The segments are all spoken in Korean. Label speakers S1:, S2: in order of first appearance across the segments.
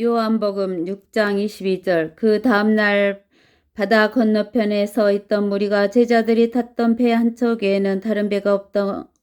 S1: 요한복음 6장 22절. 그 다음날 바다 건너편에 서 있던 무리가 제자들이 탔던 배 한 척에는 다른 배가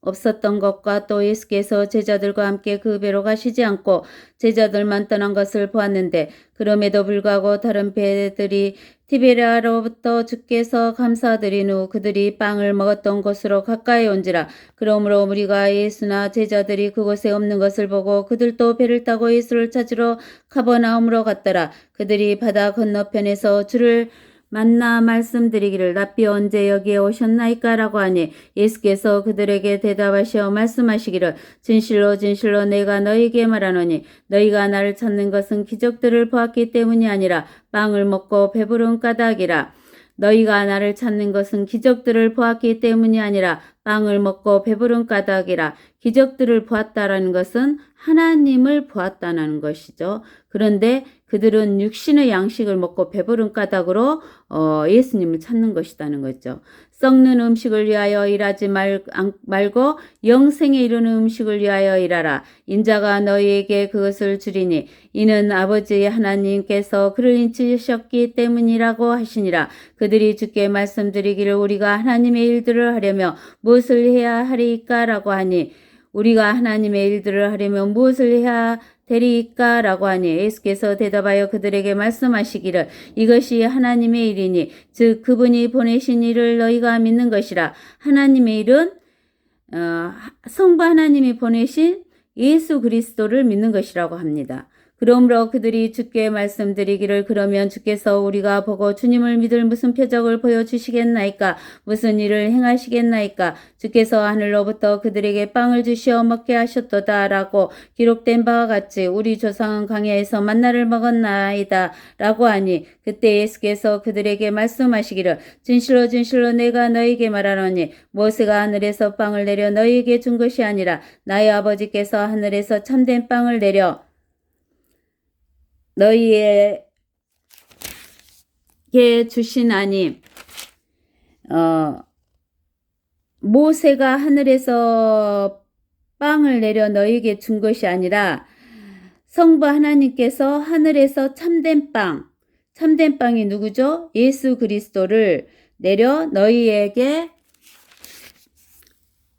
S1: 없었던 것과 또 예수께서 제자들과 함께 그 배로 가시지 않고 제자들만 떠난 것을 보았는데, 그럼에도 불구하고 다른 배들이 티베리아로부터 주께서 감사드린 후 그들이 빵을 먹었던 곳으로 가까이 온지라. 그러므로 무리가 예수나 제자들이 그곳에 없는 것을 보고 그들도 배를 타고 예수를 찾으러 가버나움으로 갔더라. 그들이 바다 건너편에서 주를 만나 말씀드리기를, 랍비 언제 여기에 오셨나이까? 라고 하니 예수께서 그들에게 대답하시어 말씀하시기를, 진실로 진실로 내가 너희에게 말하노니 너희가 나를 찾는 것은 기적들을 보았기 때문이 아니라 빵을 먹고 배부른 까닭이라. 너희가 나를 찾는 것은 기적들을 보았기 때문이 아니라 빵을 먹고 배부른 까닭이라. 기적들을 보았다라는 것은 하나님을 보았다는 것이죠. 그런데 그들은 육신의 양식을 먹고 배부른 까닭으로 예수님을 찾는 것이라는 거죠. 썩는 음식을 위하여 일하지 말고 영생에 이르는 음식을 위하여 일하라. 인자가 너희에게 그것을 주리니 이는 아버지 하나님께서 그를 인치셨기 때문이라고 하시니라. 그들이 주께 말씀드리기를, 우리가 하나님의 일들을 하려며 무엇을 해야 하리이까? 라고 하니, 우리가 하나님의 일들을 하려면 무엇을 해야 되리이까? 라고 하니 예수께서 대답하여 그들에게 말씀하시기를, 이것이 하나님의 일이니 즉 그분이 보내신 일을 너희가 믿는 것이라. 하나님의 일은 성부 하나님이 보내신 예수 그리스도를 믿는 것이라고 합니다. 그러므로 그들이 주께 말씀드리기를, 그러면 주께서 우리가 보고 주님을 믿을 무슨 표적을 보여주시겠나이까? 무슨 일을 행하시겠나이까? 주께서 하늘로부터 그들에게 빵을 주시어 먹게 하셨도다 라고 기록된 바와 같이 우리 조상은 광야에서 만나를 먹었나이다 라고 하니, 그때 예수께서 그들에게 말씀하시기를, 진실로 진실로 내가 너희에게 말하노니 모세가 하늘에서 빵을 내려 너희에게 준 것이 아니라 나의 아버지께서 하늘에서 참된 빵을 내려 너희에게 주시나니, 모세가 하늘에서 빵을 내려 너희에게 준 것이 아니라 성부 하나님께서 하늘에서 참된 빵이 누구죠? 예수 그리스도를 내려 너희에게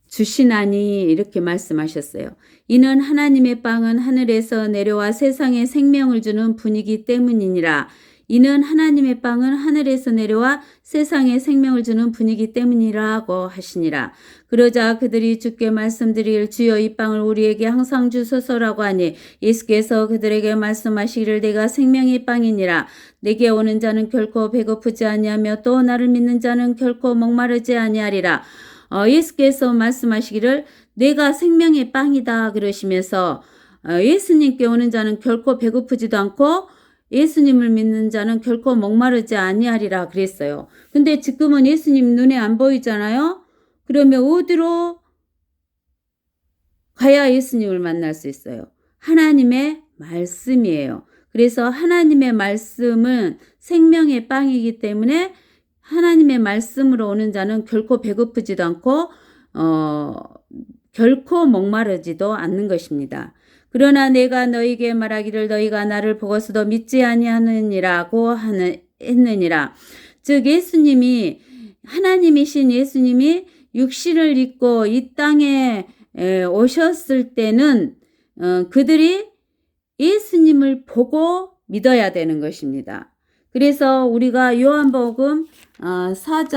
S1: 주시나니, 이렇게 말씀하셨어요. 이는 하나님의 빵은 하늘에서 내려와 세상에 생명을 주는 분이기 때문이니라. 이는 하나님의 빵은 하늘에서 내려와 세상에 생명을 주는 분이기 때문이라고 하시니라. 그러자 그들이 주께 말씀드릴, 주여 이 빵을 우리에게 항상 주소서라고 하니 예수께서 그들에게 말씀하시기를, 내가 생명의 빵이니라. 내게 오는 자는 결코 배고프지 아니하며 또 나를 믿는 자는 결코 목마르지 아니하리라. 예수께서 말씀하시기를, 내가 생명의 빵이다 그러시면서 예수님께 오는 자는 결코 배고프지도 않고 예수님을 믿는 자는 결코 목마르지 아니하리라 그랬어요. 근데 지금은 예수님 눈에 안 보이잖아요. 그러면 어디로 가야 예수님을 만날 수 있어요? 하나님의 말씀이에요. 그래서 하나님의 말씀은 생명의 빵이기 때문에 하나님의 말씀으로 오는 자는 결코 배고프지도 않고 결코 목마르지도 않는 것입니다. 그러나 내가 너희에게 말하기를, 너희가 나를 보고서도 믿지 아니하느니라고 했느니라. 즉 예수님이, 하나님이신 예수님이 육신을 입고 이 땅에 오셨을 때는 그들이 예수님을 보고 믿어야 되는 것입니다. 그래서 우리가 요한복음 4장